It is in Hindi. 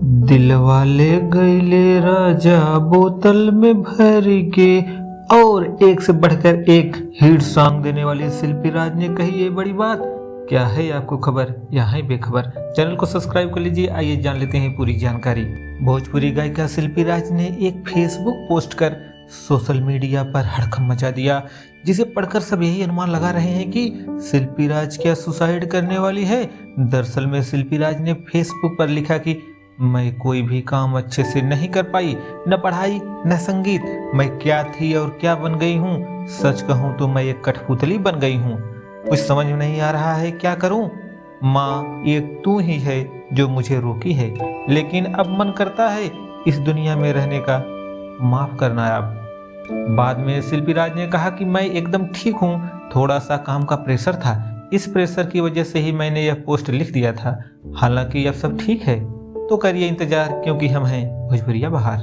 दिलवाले गईले राजा बोतल में भर के। और एक से बढ़कर एक हिट सॉन्ग देने वाली शिल्पी राज ने कही ये बड़ी बात। क्या है आपको खबर या है बेखबर? चैनल को सब्सक्राइब कर लीजिए। आइए जान लेते हैं पूरी जानकारी। भोजपुरी गायिका शिल्पी राज ने एक फेसबुक पोस्ट कर सोशल मीडिया पर हड़कंप मचा दिया, जिसे पढ़कर सब यही अनुमान लगा रहे हैं कि शिल्पी राज क्या सुसाइड करने वाली है। दरअसल में शिल्पी राज ने फेसबुक पर लिखा कि मैं कोई भी काम अच्छे से नहीं कर पाई, न पढ़ाई न संगीत। मैं क्या थी और क्या बन गई हूँ। सच कहूँ तो मैं एक कठपुतली बन गई हूँ। कुछ समझ में नहीं आ रहा है क्या करूँ। माँ, एक तू ही है जो मुझे रोकी है, लेकिन अब मन करता है इस दुनिया में रहने का। माफ करना आप। बाद में शिल्पी राज ने कहा कि मैं एकदम ठीक हूँ, थोड़ा सा काम का प्रेशर था, इस प्रेशर की वजह से ही मैंने यह पोस्ट लिख दिया था। हालांकि अब सब ठीक है। तो करिए इंतजार, क्योंकि हम हैं भोजपुरिया बहार।